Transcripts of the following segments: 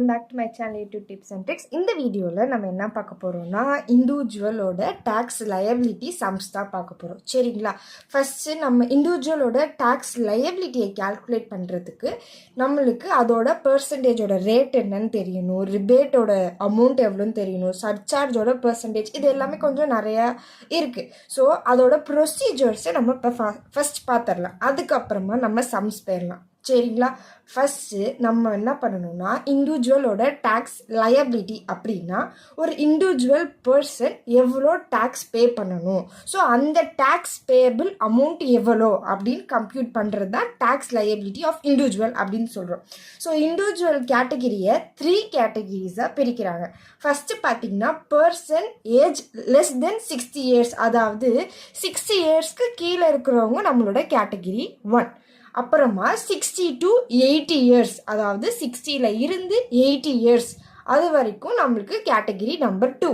Back to my channel YouTube tips and tricks. இந்த வீடியோவில் நம்ம என்ன பார்க்க போகிறோம்னா இண்டிவிஜுவலோட டேக்ஸ் லயபிலிட்டி சம்ஸ் தான் பார்க்க போகிறோம். சரிங்களா? ஃபஸ்ட்டு நம்ம இண்டிவிஜுவலோட டேக்ஸ் லயபிலிட்டியை கால்குலேட் பண்ணுறதுக்கு நம்மளுக்கு அதோட பர்சன்டேஜோட ரேட் என்னன்னு தெரியணும், ரிபேட்டோட அமௌண்ட் எவ்வளோன்னு தெரியணும், சர்சார்ஜோட பர்சன்டேஜ், இது எல்லாமே கொஞ்சம் நிறையா இருக்குது. ஸோ அதோட ப்ரொசீஜர்ஸை நம்ம இப்போ ஃபஸ்ட் பார்த்துடலாம். அதுக்கப்புறமா நம்ம சம்ஸ் போயிடலாம். சரிங்களா? ஃபஸ்ட்டு நம்ம என்ன பண்ணணும்னா இண்டிவிஜுவலோட டேக்ஸ் லயபிலிட்டி அப்படின்னா ஒரு இண்டிவிஜுவல் பர்சன் எவ்வளோ டேக்ஸ் பே பண்ணணும், ஸோ அந்த டேக்ஸ் பேபிள் அமௌண்ட் எவ்வளோ அப்படின்னு கம்ப்யூட் பண்ணுறது தான் டேக்ஸ் லயபிலிட்டி ஆஃப் இண்டிவிஜுவல் அப்படின்னு சொல்கிறோம். ஸோ இண்டிவிஜுவல் கேட்டகிரியை 3 கேட்டகிரிஸாக பிரிக்கிறாங்க. ஃபஸ்ட்டு பார்த்தீங்கன்னா person age less than 60 years, அதாவது 60 இயர்ஸ்க்கு கீழே இருக்கிறவங்க நம்மளோட கேட்டகிரி 1. அப்புறமா 60 to 80 இயர்ஸ், அதாவது 60ல் இருந்து 80 இயர்ஸ் அது வரைக்கும் நம்மளுக்கு கேட்டகிரி நம்பர் 2.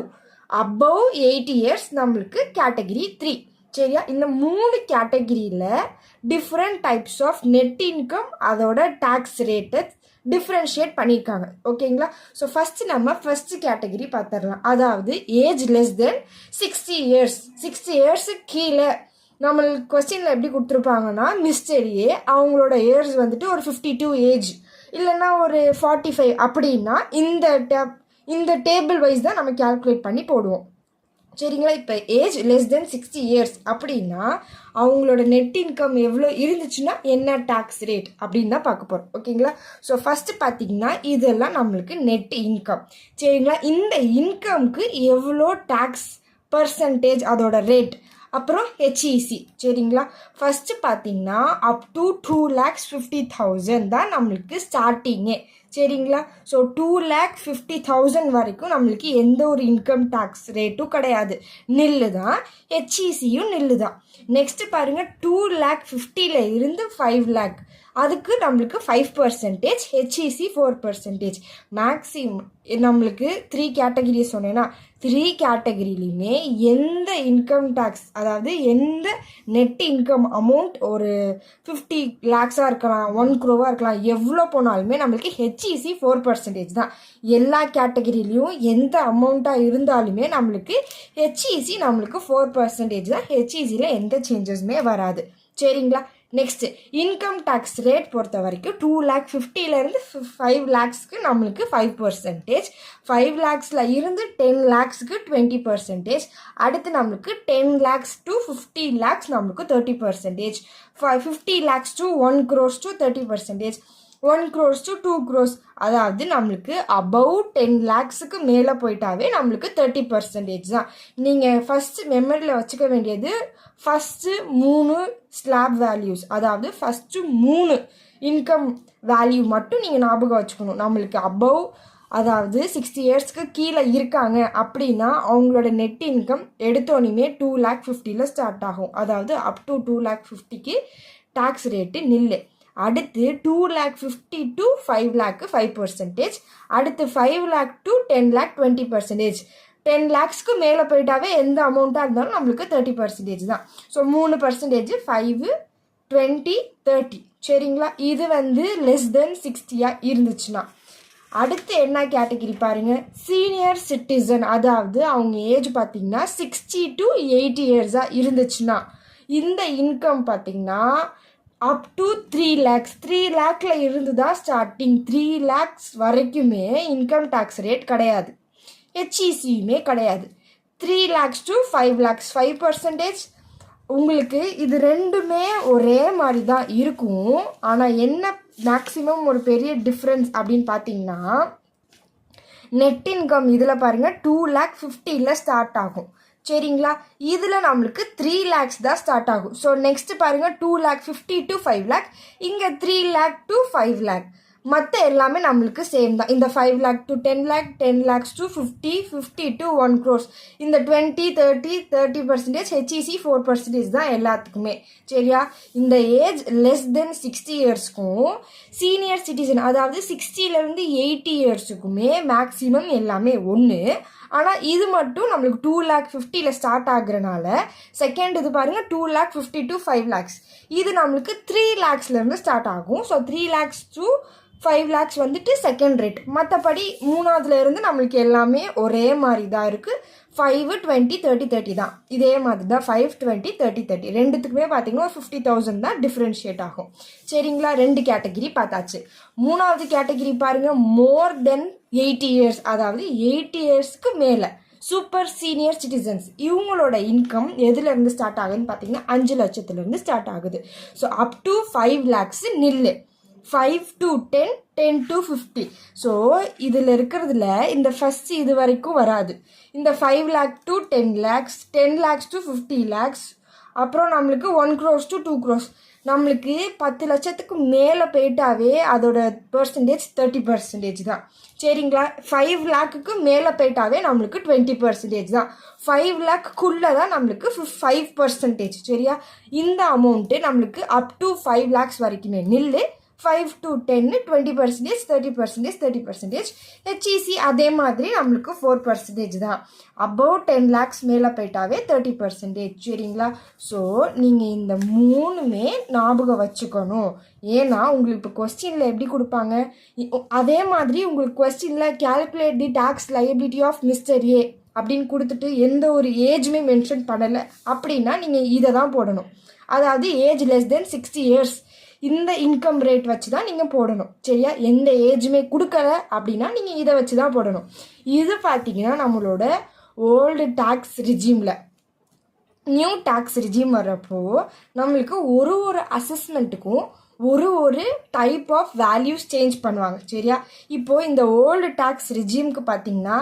அபவ் 80 இயர்ஸ் நம்மளுக்கு கேட்டகிரி 3. சரியா? இந்த 3 கேட்டகிரியில் different types of net income அதோட டேக்ஸ் ரேட்டை டிஃப்ரென்ஷியேட் பண்ணியிருக்காங்க. ஓகேங்களா? ஸோ ஃபஸ்ட்டு நம்ம ஃபஸ்ட்டு கேட்டகிரி பார்த்துடலாம். அதாவது ஏஜ் லெஸ் தென் 60 இயர்ஸ். 60 இயர்ஸுக்கு கீழே நம்மளுக்கு கொஸ்டினில் எப்படி கொடுத்துருப்பாங்கன்னா மிஸ்டரியே அவங்களோட இயர்ஸ் வந்துட்டு ஒரு 52 ஏஜ் இல்லைன்னா ஒரு 45 அப்படின்னா இந்த டேபிள் வைஸ் தான் நம்ம கால்குலேட் பண்ணி போடுவோம். சரிங்களா? இப்போ ஏஜ் லெஸ் தென் 60 இயர்ஸ் அப்படின்னா அவங்களோட நெட் இன்கம் எவ்வளோ இருந்துச்சுன்னா என்ன டேக்ஸ் ரேட் அப்படின்னு தான் பார்க்க போகிறோம். ஓகேங்களா? ஸோ ஃபஸ்ட்டு பார்த்தீங்கன்னா இதெல்லாம் நம்மளுக்கு நெட் இன்கம். சரிங்களா? இந்த இன்கம்க்கு எவ்வளோ டேக்ஸ் பர்சன்டேஜ் அதோட ரேட், அப்புறம் ஹெச்இசி. சரிங்களா? ஃபஸ்ட்டு பார்த்தீங்கன்னா அப் டு 2,50,000 தான் நம்மளுக்கு ஸ்டார்டிங்கே. சரிங்களா? ஸோ 2,50,000 வரைக்கும் நம்மளுக்கு எந்த ஒரு இன்கம் டேக்ஸ் ரேட்டும் கிடையாது, நில்லு தான். ஹெச்இசியும் நில்லு தான். நெக்ஸ்ட்டு பாருங்கள் 2,50,000 இருந்து 5 lakh, அதுக்கு நம்மளுக்கு 5%, ஹெச்இசி 4%. மேக்ஸிமம் நம்மளுக்கு 3 கேட்டகிரி சொன்னேன்னா 3 கேட்டகிரிலையுமே எந்த இன்கம் டேக்ஸ், அதாவது எந்த நெட் இன்கம் அமௌண்ட் ஒரு 50 lakhs இருக்கலாம், 1 crore இருக்கலாம், எவ்வளோ போனாலுமே நம்மளுக்கு ஹெச்இசி 4% தான். எல்லா கேட்டகிரிலையும் எந்த அமௌண்ட்டாக இருந்தாலுமே நம்மளுக்கு ஹெச்இசி நம்மளுக்கு 4% தான். ஹெச்இசியில் எந்த சேஞ்சஸுமே வராது. சரிங்களா? நெக்ஸ்ட்டு இன்கம் டேக்ஸ் ரேட் பொறுத்த வரைக்கும் 2,50,000 5 lakhsக்கு நம்மளுக்கு 5%, 5 lakhsல இருந்து 10 lakhsக்கு 20%, அடுத்து நம்மளுக்கு 10 lakhs to 50 lakhs நம்மளுக்கு 30%, 50 lakhs to 1 crore to 30%, 1 crore to 2 crores, அதாவது நம்மளுக்கு அபவ் 10 lakhsக்கு மேலே போயிட்டாவே நம்மளுக்கு 30% தான். நீங்கள் ஃபஸ்ட்டு மெமரியில் வச்சுக்க வேண்டியது ஃபஸ்ட்டு 3 ஸ்லாப் வேல்யூஸ், அதாவது ஃபஸ்ட்டு 3 இன்கம் வேல்யூ மட்டும் நீங்கள் ஞாபகம் வச்சுக்கணும். நம்மளுக்கு அபவ், அதாவது 60 இயர்ஸ்க்கு கீழே இருக்காங்க அப்படின்னா அவங்களோட நெட் இன்கம் எடுத்தோன்னே 2,50,000 ஸ்டார்ட் ஆகும். அதாவது அப் டு 2,50,000க்கு டேக்ஸ் ரேட்டு நில்லு. அடுத்து 2,50,000 to 5 lakh 5%, அடுத்து 5 lakh to 10 lakh 20%, 10 lakhsக்கு மேலே போயிட்டாவே எந்த அமௌண்ட்டாக இருந்தாலும் நம்மளுக்கு 30% தான். ஸோ 3%, 5, 20, 30. சரிங்களா? இது வந்து லெஸ் தென் 60 இருந்துச்சுன்னா. அடுத்து என்ன கேட்டகிரி பாருங்கள், சீனியர் சிட்டிசன், அதாவது அவங்க ஏஜ் பார்த்திங்கன்னா 60 to 80 இயர்ஸாக இருந்துச்சுன்னா இந்த இன்கம் பார்த்திங்கன்னா அப் டு 3 lakhs, 3 lakhல இருந்து தான் ஸ்டார்டிங். 3 lakhs வரைக்குமே இன்கம் டேக்ஸ் ரேட் கிடையாது, ஹெச்இசியுமே கிடையாது. 3 lakhs to 5 lakhs 5%. உங்களுக்கு இது ரெண்டுமே ஒரே மாதிரி தான் இருக்கும். ஆனால் என்ன மேக்ஸிமம் ஒரு பெரிய டிஃப்ரென்ஸ் அப்படின்னு பார்த்தீங்கன்னா நெட் இன்கம் இதில் பாருங்கள் 2,50,000 ஸ்டார்ட் ஆகும். சரிங்களா? இதில் நம்மளுக்கு 3 lakhs தான் ஸ்டார்ட் ஆகும். ஸோ நெக்ஸ்ட்டு பாருங்கள் 2,50,000 to 5 lakh, இங்கே 3 lakh to 5 lakh. மற்ற எல்லாமே நம்மளுக்கு சேம் தான். இந்த 5 lakh to 10 lakh, 10 lakhs to 50, 50 to 1 crores, இந்த 20, 30, 30%, ஹெச்இசி 4% தான் எல்லாத்துக்குமே. சரியா? இந்த ஏஜ் லெஸ் தென் 60 இயர்ஸ்க்கும் சீனியர் சிட்டிசன், அதாவது 60லேருந்து 80 இயர்ஸுக்குமே மேக்ஸிமம் எல்லாமே ஒன்று. ஆனால் இது மட்டும் நம்மளுக்கு 2,50,000 ஸ்டார்ட் ஆகுறனால செகண்ட் இது பாருங்கள் 2,50,000 to 5 lakhs, இது நம்மளுக்கு 3 lakhsலேருந்து ஸ்டார்ட் ஆகும். ஸோ 3 lakhs to 5 lakhs வந்துட்டு செகண்ட் ரேட். மற்றபடி மூணாவதுல இருந்து நம்மளுக்கு எல்லாமே ஒரே மாதிரி தான் இருக்குது. 5, 20, 30, 30 தான். இதே மாதிரி தான் 5, 20, 30, 30 ரெண்டுத்துக்குமே பார்த்தீங்கன்னா 50,000 தான் டிஃப்ரென்ஷியேட் ஆகும். சரிங்களா, 2 கேட்டகிரி பார்த்தாச்சு. மூணாவது கேட்டகிரி பாருங்கள், மோர் தென் 80 years, அதாவது 80 yearsக்கு மேலே சூப்பர் சீனியர் சிட்டிசன்ஸ். இவங்களோட இன்கம் எதுலேருந்து ஸ்டார்ட் ஆகுதுன்னு பார்த்தீங்கன்னா 5 லட்சத்துலேருந்து ஸ்டார்ட் ஆகுது. ஸோ அப் டு 5 lakhs நில்லு, 5 to 10, 10 to 50. ஸோ இதில் இருக்கிறதுல இந்த ஃபஸ்ட் இது வரைக்கும் வராது. இந்த 5 lakh to 10 lakhs, 10 lakhs to 50 lakhs, அப்புறம் நம்மளுக்கு 1 crores to 2 crores. நம்மளுக்கு 10 லட்சத்துக்கு மேலே போயிட்டாவே அதோட பர்சன்டேஜ் 30% தான். சரிங்களா, 5 lakhக்கு மேலே போயிட்டாவே நம்மளுக்கு 20% தான். 5 lakhக்குள்ளே தான் நம்மளுக்கு 5%. சரியா, இந்த அமௌண்ட்டு நம்மளுக்கு அப் டு 5 lakhs வரைக்குமே நில்லு. 5 to 10, 20%, 30%, 30%. HEC அதே மாதிரி நம்மளுக்கு 4% தான். அபவ் 10 lakhs மேலே போயிட்டாவே 30%. சரிங்களா, ஸோ நீங்கள் இந்த மூணுமே ஞாபகம் வச்சுக்கணும். ஏன்னா உங்களுக்கு இப்போ கொஸ்டினில் எப்படி கொடுப்பாங்க, அதே மாதிரி உங்களுக்கு கொஸ்டினில் calculate the tax liability of Mr. A அப்படின்னு கொடுத்துட்டு எந்த ஒரு ஏஜுமே மென்ஷன் பண்ணலை அப்படின்னா நீங்கள் இதை தான் போடணும். அதாவது ஏஜ் லெஸ் தென் 60 years இந்த இன்கம் ரேட் வச்சு தான் நீங்கள் போடணும். சரியா, எந்த ஏஜுமே கொடுக்கல அப்படின்னா நீங்கள் இதை வச்சு தான் போடணும். இது பார்த்தீங்கன்னா நம்மளோட ஓல்டு டேக்ஸ் ரிஜிமில் நியூ டேக்ஸ் ரிஜிம் வர்றப்போ நம்மளுக்கு ஒரு அசஸ்மெண்ட்டுக்கும் ஒரு டைப் ஆஃப் வேல்யூஸ் சேஞ்ச் பண்ணுவாங்க. சரியா, இப்போது இந்த ஓல்டு டேக்ஸ் ரிஜிம்க்கு பார்த்தீங்கன்னா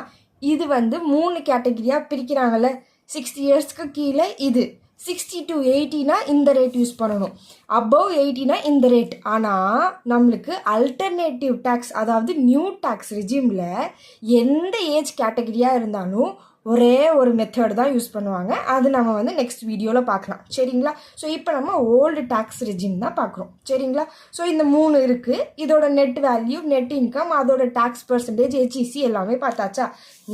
இது வந்து 3 கேட்டகரியாக பிரிக்கிறாங்கல்ல. 60 yearsக்கு கீழே இது, 60 to 80னா இந்த ரேட் யூஸ் பண்ணணும், அபவ் 80னா இந்த ரேட். ஆனால் நம்மளுக்கு அல்டர்னேட்டிவ் டேக்ஸ், அதாவது நியூ டேக்ஸ் ரிஜிமில் எந்த ஏஜ் கேட்டகரியாக இருந்தாலும் ஒரே ஒரு மெத்தட் தான் யூஸ் பண்ணுவாங்க. அது நம்ம வந்து நெக்ஸ்ட் வீடியோவில் பார்க்கலாம். சரிங்களா, ஸோ இப்போ நம்ம ஓல்டு டேக்ஸ் ரெஜிம் தான் பார்க்குறோம். சரிங்களா, ஸோ இந்த 3 இருக்குது. இதோட நெட் வேல்யூ, நெட் இன்கம், அதோட டேக்ஸ் பர்சன்டேஜ், HEC எல்லாமே பார்த்தாச்சா.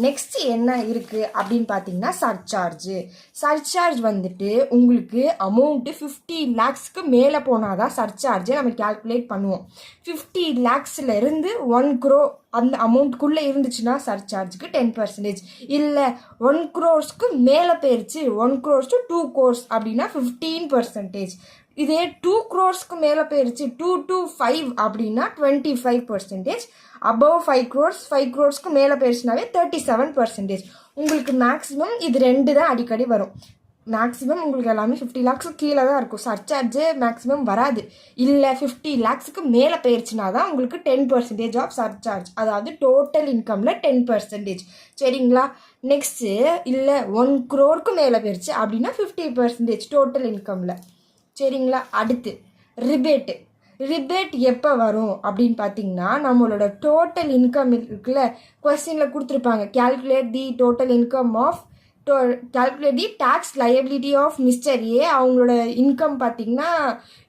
நெக்ஸ்ட் என்ன இருக்குது அப்படின்னு பார்த்தீங்கன்னா சர்சார்ஜு. சர்சார்ஜ் வந்துட்டு உங்களுக்கு அமௌண்ட்டு 50 lakhsக்கு மேலே போனால் தான் சர்சார்ஜை நம்ம கேல்குலேட் பண்ணுவோம். 50 lakhsலேருந்து 1 crore அந்த அமௌண்ட்குள்ளே இருந்துச்சுன்னா சர்சார்ஜுக்கு 10%. இல்லை 1 crores மேலே போயிடுச்சு, 1 crores to 2 crores அப்படின்னா 15%. இதே 2 crores மேலே போயிடுச்சு, 2 to 5 அப்படின்னா 25%. அபவ் 5 crores மேலே போயிடுச்சுனாவே 37%. உங்களுக்கு மேக்ஸிமம் இது 2 தான் அடிக்கடி வரும். மேக்ஸிமம் உங்களுக்கு எல்லாமே 50 lakhs கீழே தான் இருக்கும். சர்சார்ஜு மேக்ஸிமம் வராது. இல்லை 50 lakhsக்கு மேலே போயிடுச்சுனா தான் உங்களுக்கு 10% ஆஃப் சர்சார்ஜ், அதாவது டோட்டல் இன்கமில் 10%. சரிங்களா, நெக்ஸ்ட்டு இல்லை 1 crore மேலே போயிடுச்சு அப்படின்னா 50% டோட்டல் இன்கமில். சரிங்களா, அடுத்து ரிபேட் எப்போ வரும் அப்படின்னு பார்த்தீங்கன்னா நம்மளோட டோட்டல் இன்கம் இருக்குல்ல, கொஸ்டினில் கொடுத்துருப்பாங்க calculate the total income of calculate the tax liability of Mr. A. அவங்களோட இன்கம் பார்த்தீங்கன்னா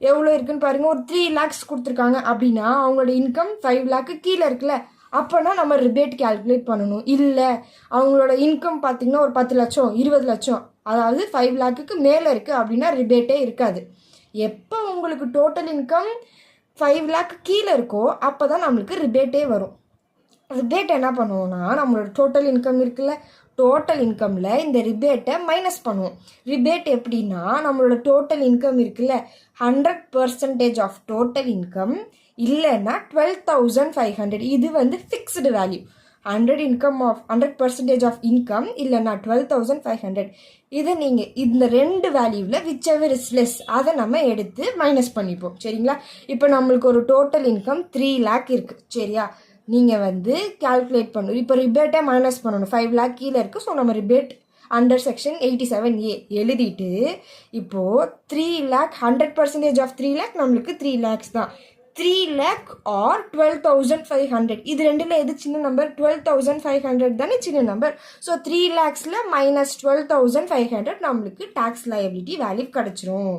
எவ்வளோ இருக்குன்னு பாருங்கள், ஒரு 3 lakhs கொடுத்துருக்காங்க அப்படின்னா அவங்களோட இன்கம் 5 lakh கீழே இருக்குல்ல, அப்போனா நம்ம ரிபேட் கேல்குலேட் பண்ணணும். இல்லை அவங்களோட இன்கம் பார்த்தீங்கன்னா ஒரு 10 லட்சம் 20 லட்சம், அதாவது 5 lakhக்கு மேலே இருக்குது அப்படின்னா ரிபேட்டே இருக்காது. எப்போ உங்களுக்கு டோட்டல் இன்கம் 5 lakh கீழே இருக்கோ அப்போ தான் நம்மளுக்கு ரிபேட்டே வரும். ரிபேட் என்ன பண்ணுவோம்னா நம்மளோட டோட்டல் இன்கம் இருக்குல்ல, டோட்டல் இன்கமில் இந்த ரிபேட்டை மைனஸ் பண்ணுவோம். ரிபேட் எப்படின்னா நம்மளோட டோட்டல் இன்கம் இருக்குல்ல, 100% ஆஃப் டோட்டல் இன்கம் இல்லைன்னா 12,500. இது வந்து ஃபிக்ஸ்டு வேல்யூ. 100% ஆஃப் இன்கம் இல்லைன்னா 12,500. இதை நீங்கள் இந்த 2 வேல்யூவில் விச் எவர் இஸ் லெஸ் அதை நம்ம எடுத்து மைனஸ் பண்ணிப்போம். சரிங்களா, இப்போ நம்மளுக்கு ஒரு டோட்டல் இன்கம் 3 lakh இருக்குது. சரியா, நீங்கள் வந்து கால்குலேட் பண்ணணும். இப்போ ரிபேட்டை மைனஸ் பண்ணணும். 5 lakh கீழே இருக்குது. ஸோ நம்ம ரிபேட் அண்டர் செக்ஷன் 87A எழுதிட்டு இப்போது 3 lakh 100% ஆஃப் 3 lakh நம்மளுக்கு 3 lakhs தான். 3 lakh ஆர் 12,500 இது ரெண்டில் எது சின்ன நம்பர்? 12,500 தானே சின்ன நம்பர். ஸோ 3 lakhஸில் மைனஸ் 12,500 நம்மளுக்கு டேக்ஸ் லயபிலிட்டி வேல்யூ கிடச்சிரும்.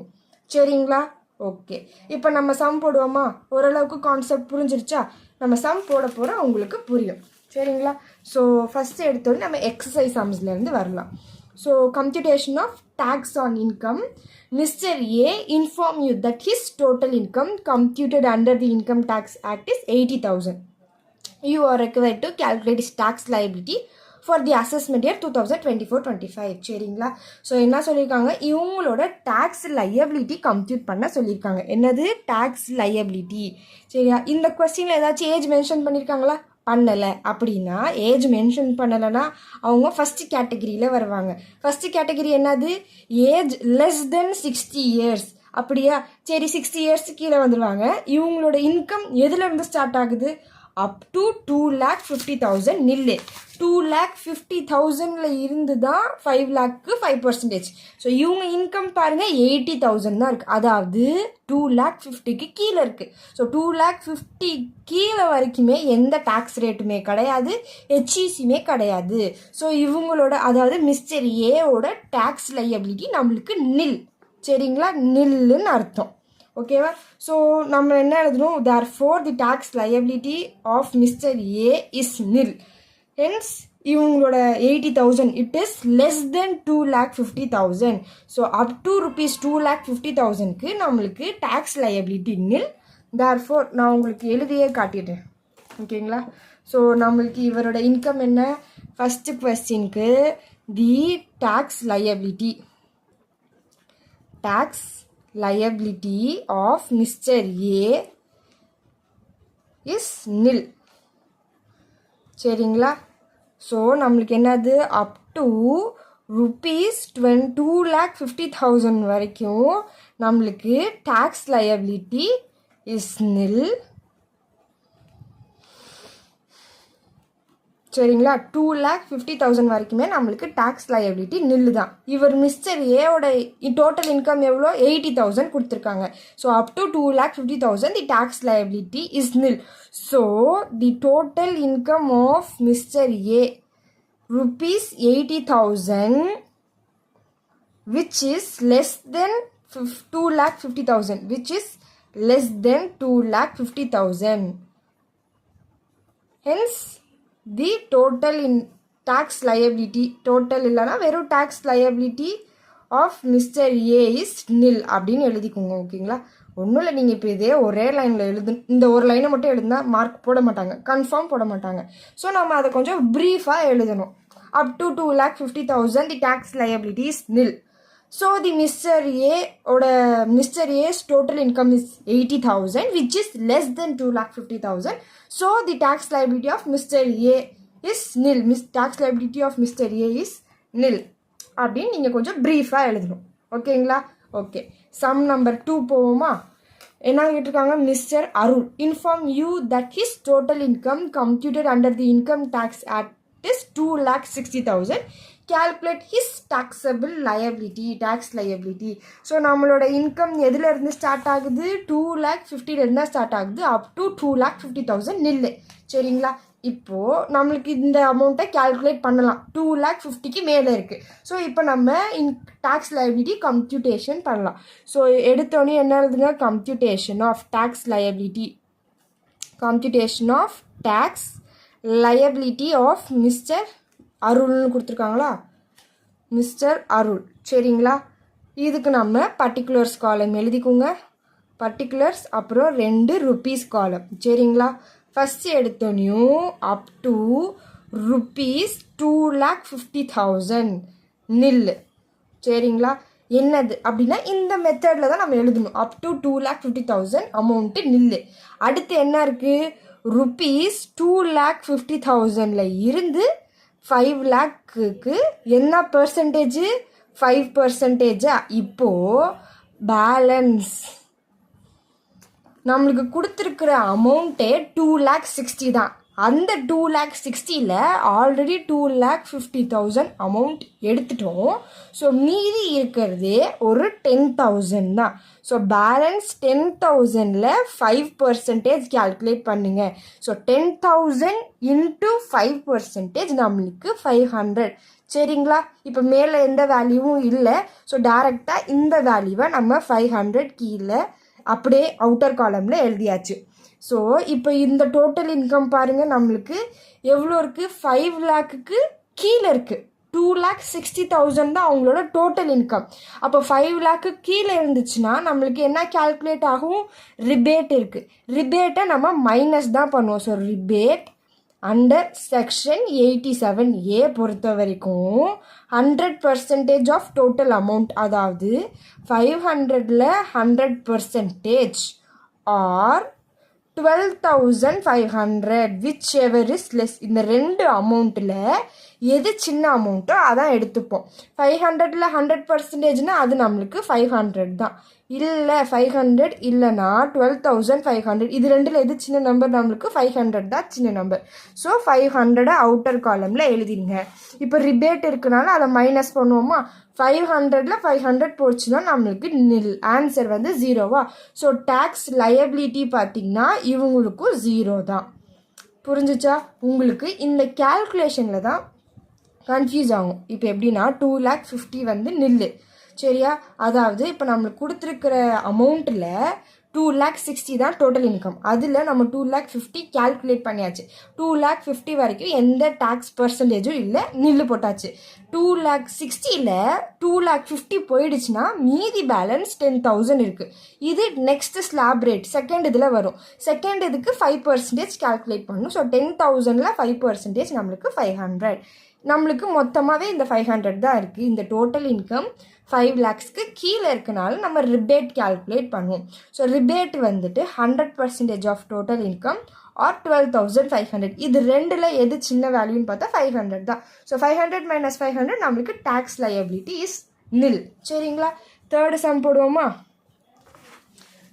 சரிங்களா, ஓகே. இப்போ நம்ம சம் போடுவோமா? ஓரளவுக்கு கான்செப்ட் புரிஞ்சிருச்சா? நம்ம சம் போட போகிறோம், உங்களுக்கு புரியும். சரிங்களா, ஸோ ஃபஸ்ட்டு எடுத்தோடனே நம்ம எக்ஸசைஸ் சம்ஸ்லேருந்து வரலாம். So computation of tax on income. Mr. A inform you that his total income computed under the Income Tax Act is 80,000. You are required to calculate his tax liability for the assessment year 2024-25. சரிங்களா? So என்ன சொல்லியிருக்காங்க, இவங்களோட tax liability compute பண்ண சொல்லியிருக்காங்க. என்னது tax liability. சரியா? இந்த கொஸ்டினில் ஏதாச்சும் ஏஜ் மென்ஷன் பண்ணியிருக்காங்களா? பண்ணலை. அப்படின்னா ஏஜ் மென்ஷன் பண்ணலைன்னா அவங்க ஃபஸ்ட்டு கேட்டகிரியில் வருவாங்க. ஃபஸ்ட்டு கேட்டகிரி என்னது? Age less than 60 years. அப்படியா? சரி, 60 years கீழே வந்துடுவாங்க. இவங்களோட இன்கம் எதுலேருந்து ஸ்டார்ட் ஆகுது? அப் டு 2,50,000 நில்லு. 2,50,000 இருந்து தான் 5 lakhக்கு 5%. ஸோ இவங்க இன்கம் பாருங்கள் 80,000 தான் இருக்குது. அதாவது 2,50,000க்கு கீழே இருக்குது. ஸோ 2,50,000 கீழே வரைக்குமே எந்த டேக்ஸ் ரேட்டுமே கிடையாது, ஹெச்இசியுமே கிடையாது. ஸோ இவங்களோட அதாவது மிஸ்டர் ஏவோட டேக்ஸ் லையபிலிட்டி நம்மளுக்கு நில். சரிங்களா? நில்லுன்னு அர்த்தம். ஓகேவா? ஸோ நம்ம என்ன எழுதணும்? therefore the tax liability of Mr. A is nil. Hence இவங்களோட 80,000 it is less than 2,50,000. So up to rupees 2,50,000க்கு நம்மளுக்கு tax liability nil. therefore நான் உங்களுக்கு எழுதியே காட்டிடுறேன். ஓகேங்களா? ஸோ நம்மளுக்கு இவரோட இன்கம் என்ன? ஃபஸ்ட்டு கொஸ்டினுக்கு தி tax liability of Mr. A is nil. சரிங்களா? ஸோ நம்மளுக்கு என்னது? அப் டு rupees 2,50,000 வரைக்கும் நம்மளுக்கு டேக்ஸ் லையபிலிட்டி இஸ் நில். சரிங்களா? 2,50,000 வரைக்குமே நம்மளுக்கு டேக்ஸ் லையபிலிட்டி நில்லு தான். இவர் மிஸ்டர் ஏவோட டோட்டல் இன்கம் எவ்வளோ? 80,000 கொடுத்துருக்காங்க. So up to 2,50,000 the tax liability is nil. So the total income of mister A rupees 80,000 which is less than 2,50,000 which is less than 2,50,000. Hence the total in tax liability, total இல்லைனா வெறும் tax liability of Mr. A is nil அப்படின்னு எழுதிக்கோங்க. ஓகேங்களா? ஒன்றும் இல்லை, நீங்கள் இப்போ இதே ஒரே லைனில் இந்த ஒரு லைனை மட்டும் எழுதுனா மார்க் போட மாட்டாங்க, கன்ஃபார்ம் போட மாட்டாங்க. ஸோ நம்ம அதை கொஞ்சம் ப்ரீஃபாக எழுதணும். Up to 2,50,000 the tax liability is nil. So the Mr. A's total income is 80,000 which is less than 2,50,000. So the tax liability of Mr. A is nil. Tax liability of Mr. A is nil. அப்படின்னு நீங்கள் கொஞ்சம் ப்ரீஃபாக எழுதணும். ஓகேங்களா? Okay, sum number 2 போவோமா? என்ன கேட்டிருக்காங்க? Mister Arul inform you that his total income computed under the income tax act is 2,60,000. calculate his taxable liability, tax liability. So நம்மளோட இன்கம் எதுலேருந்து ஸ்டார்ட் ஆகுது? 2,50,000 ஸ்டார்ட் ஆகுது. அப் டு 2,50,000 நில்லு. சரிங்களா? இப்போது நம்மளுக்கு இந்த அமௌண்ட்டை கேல்குலேட் பண்ணலாம். 2,50,000க்கு மேலே இருக்குது. ஸோ இப்போ நம்ம டேக்ஸ் லைபிலிட்டி கம்ப்யூட்டேஷன் பண்ணலாம். ஸோ எடுத்தோடனே என்ன எழுதுங்க? Computation of tax liability, computation of tax liability of mister அருள்னு கொடுத்துருக்காங்களா? மிஸ்டர் அருள். சரிங்களா? இதுக்கு நம்ம பர்டிகுலர்ஸ் காலம் எழுதிக்கோங்க. பர்டிகுலர்ஸ் அப்புறம் 2 rupees காலம். சரிங்களா? ஃபஸ்ட்டு எடுத்தோனையும் அப் டு rupees 2,50,000 நில்லு. சரிங்களா? என்னது அப்படின்னா இந்த மெத்தடில் தான் நம்ம எழுதணும். அப் டு 2,50,000 அமௌண்ட்டு நில்லு. அடுத்து என்ன இருக்குது? rupees 2,50,000 இருந்து 5 lakhக்கு என்ன பர்சன்டேஜ்? 5%. இப்போது பேலன்ஸ் நம்மளுக்கு கொடுத்துருக்குற அமௌண்ட்டே 2,60,000 தான். அந்த 2,60,000ல் ஆல்ரெடி 2,50,000 அமௌண்ட் எடுத்துட்டோம். ஸோ மீதி இருக்கிறதே ஒரு 10,000 தான். ஸோ பேலன்ஸ் 10,000ல் 5% கேல்குலேட் பண்ணுங்க. ஸோ 10,000 இன்ட்டு 5% நம்மளுக்கு 500. சரிங்களா? இப்போ மேலே எந்த வேல்யூவும் இல்லை. ஸோ டேரெக்டாக இந்த வேல்யூவை நம்ம 500 கீழே அப்படியே அவுட்டர் காலமில் எழுதியாச்சு. ஸோ இப்போ இந்த டோட்டல் இன்கம் பாருங்கள் நம்மளுக்கு எவ்வளோ இருக்குது? 5 lakhக்கு கீழே இருக்குது. 2,60,000 தான் அவங்களோட டோட்டல் இன்கம். அப்போ 5 லேக்கு கீழே இருந்துச்சுன்னா நம்மளுக்கு என்ன கால்குலேட் ஆகும்? ரிபேட் இருக்குது. ரிபேட்டை நம்ம மைனஸ் தான் பண்ணுவோம். So rebate under section 87A பொறுத்த வரைக்கும் 100% ஆஃப் டோட்டல் அமௌண்ட், அதாவது 500ல் 100% or 12,500 whichever is less. இந்த ரெண்டு அமௌண்ட்டில் எது சின்ன அமௌண்ட்டோ அதான் எடுத்துப்போம். 500ல் 100%னா அது நம்மளுக்கு 500 தான். இல்லை 500 இல்லைனா 12,500, இது ரெண்டில் எது சின்ன நம்பர்? நம்மளுக்கு 500 தான் சின்ன நம்பர். ஸோ 500 அவுட்டர் காலமில் எழுதிடுங்க. இப்போ ரிபேட் இருக்குனால அதை மைனஸ் பண்ணுவோமா? 500ல் 500 போச்சுன்னா நம்மளுக்கு நில். ஆன்சர் வந்து 0வா? ஸோ டேக்ஸ் லயபிலிட்டி பார்த்திங்கன்னா இவங்களுக்கும் 0 தான். புரிஞ்சிச்சா உங்களுக்கு? இந்த கேல்குலேஷனில் தான் கன்ஃபியூஸ் ஆகும். இப்போ எப்படின்னா 2,50,000 வந்து நில்லு, சரியா? அதாவது இப்போ நம்மளுக்கு கொடுத்துருக்கிற அமௌண்ட்டில் 2,60,000 தான் டோட்டல் இன்கம். அதில் நம்ம 2,50,000 கேல்குலேட் பண்ணியாச்சு. 2,50,000 வரைக்கும் எந்த டேக்ஸ் பர்சன்டேஜும் இல்லை, நில்லு போட்டாச்சு. 2,60,000ல் 2,50,000 போயிடுச்சுன்னா மீதி பேலன்ஸ் 10,000 இருக்குது. இது நெக்ஸ்ட் ஸ்லாப் ரேட் செகண்ட் இதில் வரும். செகண்ட் இதுக்கு 5% கேல்குலேட் பண்ணணும். ஸோ 10,000ல் 5% நம்மளுக்கு 500. நம்மளுக்கு மொத்தமாகவே இந்த 500 தான் இருக்குது. இந்த டோட்டல் இன்கம் 5 lakhsக்கு கீழே இருக்கனால நம்ம ரிபேட் கேல்குலேட் பண்ணுவோம். ஸோ ரிபேட் வந்துட்டு 100% ஆஃப் டோட்டல் இன்கம் ஆர் 12,500. இது ரெண்டில் எது சின்ன வேல்யூன்னு பார்த்தா 500 தான். ஸோ 500 - 500 நம்மளுக்கு டேக்ஸ் லயபிலிட்டி இஸ் நில். சரிங்களா? தேர்டு சம் போடுவோமா?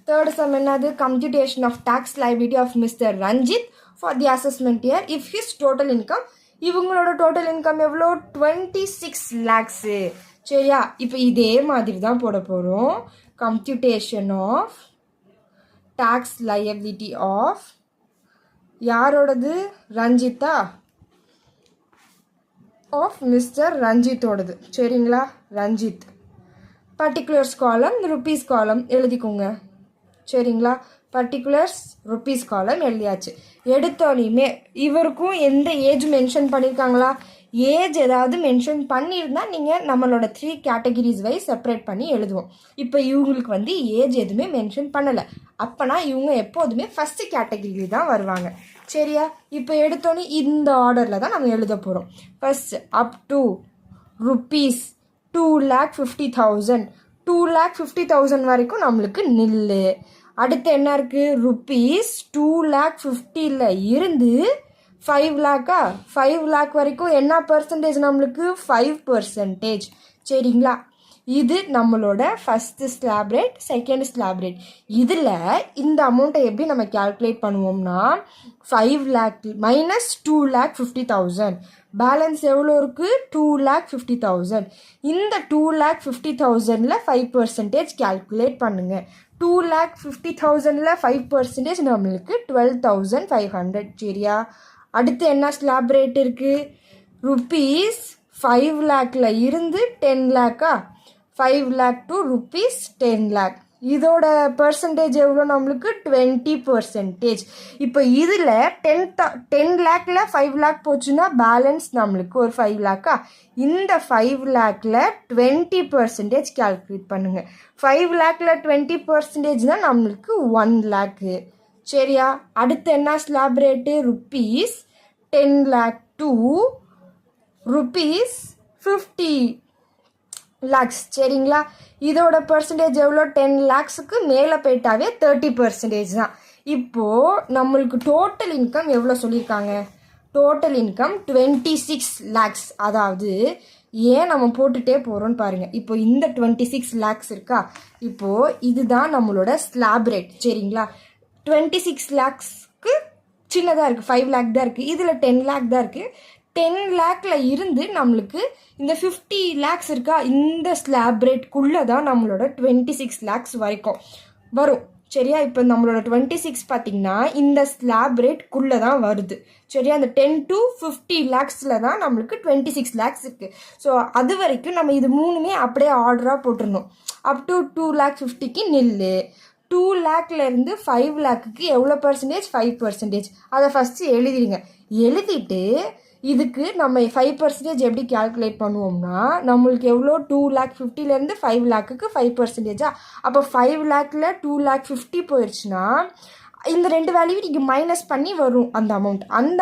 தேர்டு சம் என்னது? Computation of tax liability of mister Ranjith for the assessment year if his total income, இவங்களோட டோட்டல் இன்கம் எவ்வளோ? 26 lakhs. சரியா? இப்போ இதே மாதிரி தான் போட போகிறோம். Computation of tax liability of யாரோடது? ரஞ்சித்தா? ஆஃப் மிஸ்டர் ரஞ்சித்தோடது. சரிங்களா? ரஞ்சித். பர்டிகுலர்ஸ் காலம், ருபீஸ் காலம் எழுதிக்கோங்க. சரிங்களா? பர்டிகுலர்ஸ் ருபீஸ் காலம் எழுதியாச்சு. எடுத்தோனையுமே இவருக்கும் எந்த ஏஜ் மென்ஷன் பண்ணியிருக்காங்களா? ஏஜ் ஏதாவது மென்ஷன் பண்ணியிருந்தால் நீங்கள் நம்மளோட 3 கேட்டகிரிஸ் வைஸ் செப்பரேட் பண்ணி எழுதுவோம். இப்போ இவங்களுக்கு வந்து ஏஜ் எதுவுமே மென்ஷன் பண்ணலை. அப்போனா இவங்க எப்போதுமே ஃபஸ்ட்டு கேட்டகிரி தான் வருவாங்க. சரியா? இப்போ எடுத்தோன்னே இந்த ஆர்டரில் தான் நம்ம எழுத போகிறோம். First up to rupees 2,50,000. 2,50,000 வரைக்கும் நம்மளுக்கு நில்லு. அடுத்து என்ன இருக்குது? ருபீஸ் 2,50,000ல் இருந்து 5 lakh. 5 lakh வரைக்கும் என்ன பர்சன்டேஜ் நம்மளுக்கு? 5%. சரிங்களா? இது நம்மளோட first slab rate, second slab rate. இதில் இந்த அமௌண்ட்டை எப்படி நம்ம கேல்குலேட் பண்ணுவோம்னா 5 lakh மைனஸ் 2,50,000. பேலன்ஸ் எவ்வளோ இருக்குது? 2,50,000. இந்த 2,50,000ல் 5% கேல்குலேட் பண்ணுங்கள். 2,50,000ல் 5% நம்மளுக்கு 12,500. சரியா? அடுத்து என்ன ஸ்லாப் ரேட் இருக்குது? ருபீஸ் 5 lakhல இருந்து 10 lakh. 5 lakh to rupees 10 lakh. இதோட பர்சன்டேஜ் எவ்வளோ நம்மளுக்கு? 20%. இப்போ இதில் 10 lakhல 5 lakh போச்சுன்னா பேலன்ஸ் நம்மளுக்கு ஒரு 5 lakh. இந்த 5 lakhல 20% கேல்குலேட் பண்ணுங்க. 5 lakhல 20%னா நம்மளுக்கு 1 lakh. சரியா? அடுத்து என்ன slab rate? Rupees 10 lakh to rupees 50 lakhs. சரிங்களா? இதோட பர்சன்டேஜ் எவ்வளோ? 10 lakhsக்கு மேலே போயிட்டாவே 30% தான். இப்போது நம்மளுக்கு டோட்டல் இன்கம் எவ்வளோ சொல்லியிருக்காங்க? Total income 26 lakhs. அதாவது ஏன் நம்ம போட்டுகிட்டே போகிறோன்னு பாருங்கள். இப்போ இந்த 26 lakhs இருக்கா? இப்போது இதுதான் நம்மளோட ஸ்லாப் ரேட். சரிங்களா? 26 lakhsக்கு சின்னதாக இருக்குது, 5 lakh தான் இருக்குது. இதில் 10 lakh தான் இருக்குது. 10 lakhல இருந்து நம்மளுக்கு இந்த 50 lakhs இருக்கா? இந்த ஸ்லாப் ரேட்குள்ளே தான் நம்மளோட 26 lakhs வரைக்கும் வரும். சரியா? இப்போ நம்மளோட 26 பார்த்திங்கன்னா இந்த ஸ்லாப் ரேட்குள்ளே தான் வருது. சரியா? அந்த 10 to 50 lakhsல தான் நம்மளுக்கு 26 lakhs இருக்குது. ஸோ அது வரைக்கும் நம்ம இது மூணுமே அப்படியே ஆர்டராக போட்டுருணும். அப் டு 2,50,000க்கு நில்லு. 2 lakhலேருந்து 5 lakhக்கு எவ்வளோ பர்சன்டேஜ்? 5%. அதை ஃபஸ்ட்டு எழுதிடுங்க. எழுதிட்டு இதுக்கு நம்ம 5% எப்படி கால்குலேட் பண்ணுவோம்னா நம்மளுக்கு எவ்வளோ 2,50,000 5 lakhக்கு 5%. அப்போ 5 lakhல 2,50,000 போயிடுச்சுன்னா இந்த ரெண்டு வேல்யூ நீங்கள் மைனஸ் பண்ணி வரும் அந்த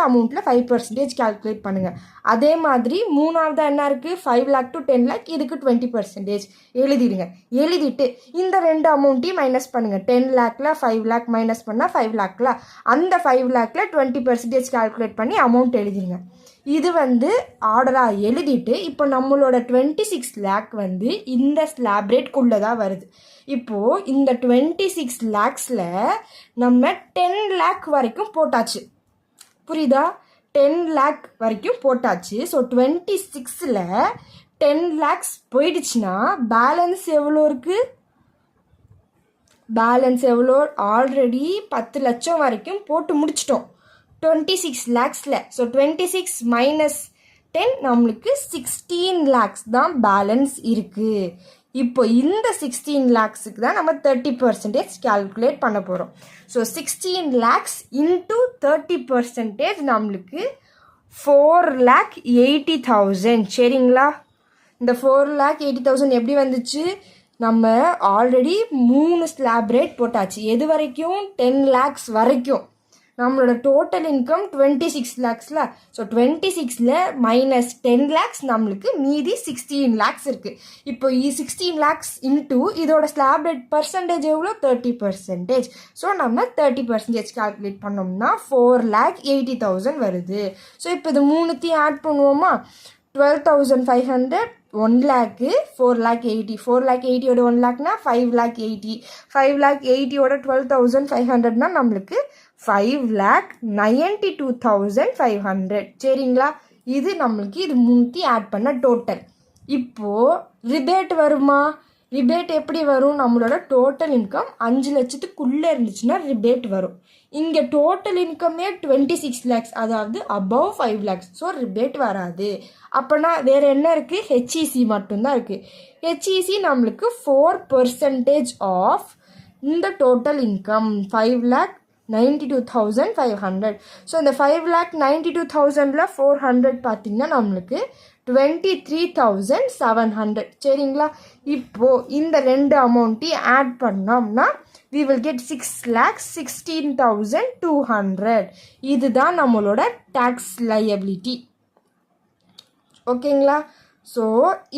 அமௌண்ட்டில் 5% கால்குலேட் பண்ணுங்கள். அதே மாதிரி மூணாவது என்ன இருக்குது 5 lakh to 10 lakh, இதுக்கு 20% எழுதிடுங்க. எழுதிட்டு இந்த ரெண்டு அமௌண்ட்டையும் மைனஸ் பண்ணுங்கள். 10 lakhல 5 lakh மைனஸ் பண்ணால் 5 lakhல அந்த 5 lakhல 20% கால்குலேட் பண்ணி அமௌண்ட் எழுதிடுங்க. இது ஆர்டராக எழுதிட்டு இப்போ நம்மளோட 26 lakh இந்த ஸ்லாப் ரேட்குள்ளே தான் வருது. இப்போது இந்த 26 lakhஸில் நம்ம 10 lakh வரைக்கும் போட்டாச்சு. புரியுதா? 10 lakh வரைக்கும் போட்டாச்சு. ஸோ 26ல் 10 lakhs போயிடுச்சுன்னா பேலன்ஸ் எவ்வளோ இருக்குது? பேலன்ஸ் எவ்வளோ? ஆல்ரெடி 10 லட்சம் வரைக்கும் போட்டு முடிச்சிட்டோம் 26 lakhஸில். ஸோ 26 minus 10 நம்மளுக்கு 16 lakhs தான் பேலன்ஸ் இருக்குது. இப்போ இந்த 16 lakhsக்கு தான் நம்ம 30% கால்குலேட் பண்ண போகிறோம். ஸோ 16 lakhs into 30% நம்மளுக்கு 4,80,000. சரிங்களா? இந்த 4,80,000 எப்படி வந்துச்சு? நம்ம ஆல்ரெடி 3 ஸ்லாப் ரேட் போட்டாச்சு. எது வரைக்கும்? 10 lakhs வரைக்கும். நம்மளோட டோட்டல் இன்கம் 26 lakhsல. ஸோ 26ல் மைனஸ் 10 lakhs நம்மளுக்கு மீதி 16 lakhs இருக்குது. இப்போ 16 lakhs இன்ட்டு இதோட ஸ்லாப் ரேட் பர்சன்டேஜ் எவ்வளோ? 30%. ஸோ நம்ம 30% கால்குலேட் பண்ணோம்னா 4,80,000 வருது. ஸோ இப்போ இது மூணுத்தையும் ஆட் பண்ணுவோமா? 12,500 1 lakh 4,80,000 4,80,000 1 lakhனா 5,80,000 5,80,000 12,500னா நம்மளுக்கு 5,92,500. சரிங்களா? இது நம்மளுக்கு இது மூணுத்தி ஆட் பண்ண டோட்டல். இப்போது ரிபேட் வருமா? ரிபேட் எப்படி வரும்? நம்மளோட டோட்டல் இன்கம் 5 லட்சத்துக்குள்ளே இருந்துச்சுன்னா ரிபேட் வரும். இங்கே டோட்டல் இன்கமே 26 lakhs, அதாவது above 5 lakhs. ஸோ ரிபேட் வராது. அப்போனா வேறு என்ன இருக்குது? ஹெச்இசி மட்டும்தான் இருக்குது. ஹெச்இசி நம்மளுக்கு 4% ஆஃப் இந்த டோட்டல் இன்கம் 5,92,500. ஸோ இந்த 5,92,000ல் 400 பார்த்திங்கன்னா நம்மளுக்கு 23,700. சரிங்களா? இப்போது இந்த ரெண்டு அமௌண்ட்டையும் ஆட் பண்ணோம்னா we will get 6,16,200. இதுதான் நம்மளோட டேக்ஸ் லையபிலிட்டி. ஓகேங்களா? ஸோ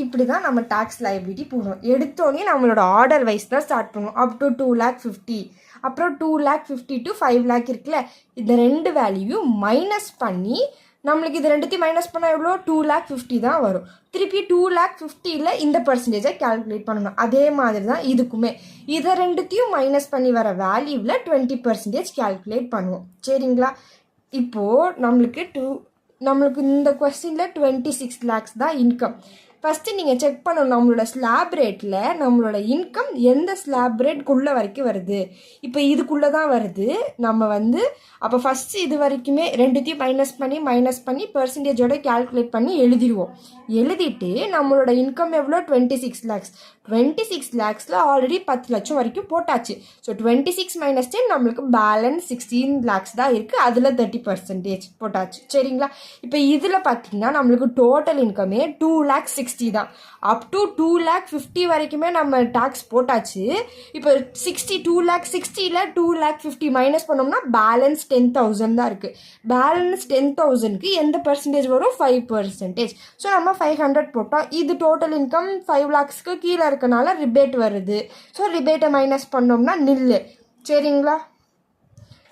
இப்படி தான் நம்ம டேக்ஸ் லையபிலிட்டி போகணும். எடுத்தோடனே நம்மளோட ஆர்டர் வைஸ் தான் ஸ்டார்ட் பண்ணுவோம். அப் டு 2,50,000, அப்புறம் 2,50,000 to 5 lakh இருக்குல்ல, இந்த ரெண்டு வேல்யூ மைனஸ் பண்ணி நம்மளுக்கு இது ரெண்டுத்தையும் மைனஸ் பண்ணால் எவ்வளோ? 2,50,000 தான் வரும். திருப்பி 2,50,000ல் இந்த பர்சன்டேஜை கால்குலேட் பண்ணணும். அதே மாதிரி தான் இதுக்குமே இதை ரெண்டுத்தையும் மைனஸ் பண்ணி வர வேல்யூவில் 20% கால்குலேட் பண்ணுவோம். சரிங்களா? இப்போது நம்மளுக்கு இந்த கொஸ்டினில் 26 lakhs தான் இன்கம். ஃபஸ்ட்டு நீங்கள் செக் பண்ணணும் நம்மளோட ஸ்லாப் ரேட்டில் நம்மளோட இன்கம் எந்த ஸ்லாப் ரேட்குள்ளே வரைக்கும் வருது. இப்போ இதுக்குள்ளே தான் வருது. நம்ம அப்போ ஃபஸ்ட்டு இது வரைக்குமே ரெண்டுத்தையும் மைனஸ் பண்ணி பர்சன்டேஜோட கால்குலேட் பண்ணி எழுதிடுவோம். எழுதிட்டு நம்மளோட இன்கம் எவ்வளோ? 26 lakhs. 26 lakhஸில் ஆல்ரெடி 10 லட்சம் வரைக்கும் போட்டாச்சு. ஸோ 26 minus 10 நம்மளுக்கு பேலன்ஸ் 16 lakhs தான் இருக்குது. அதில் 30% போட்டாச்சு. சரிங்களா? இப்போ இதில் பார்த்தீங்கன்னா நம்மளுக்கு டோட்டல் இன்கமே 2,60,000 தான். அப் டு 2,50,000 வரைக்குமே நம்ம டேக்ஸ் போட்டாச்சு. இப்போ 2,60,000ல் 2,50,000 மைனஸ் பண்ணோம்னா பேலன்ஸ் 10,000 தான் இருக்குது. பேலன்ஸ் 10,000க்கு எந்த பர்சன்டேஜ் வரும்? 5%. ஸோ நம்ம 500 போட்டோம். இது டோட்டல் இன்கம் 5 lakhsக்கு கீழே இருக்கனால ரிபேட் வருது. ஸோ ரிபேட்டை மைனஸ் பண்ணோம்னா நில்லு. சரிங்களா?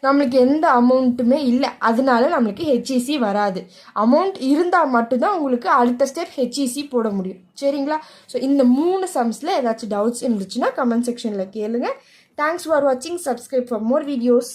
நம்மளுக்கு எந்த அமௌண்ட்டுமே இல்லை, அதனால நம்மளுக்கு ஹெச்இசி வராது. அமௌண்ட் இருந்தால் மட்டும்தான் உங்களுக்கு அடுத்த ஸ்டெப் ஹெச்இசி போட முடியும். சரிங்களா? ஸோ இந்த 3 சம்ஸில் ஏதாச்சும் டவுட்ஸ் இருந்துச்சுன்னா கமெண்ட் செக்ஷனில் கேளுங்க. தேங்க்ஸ் ஃபார் வாட்சிங். Subscribe for more videos.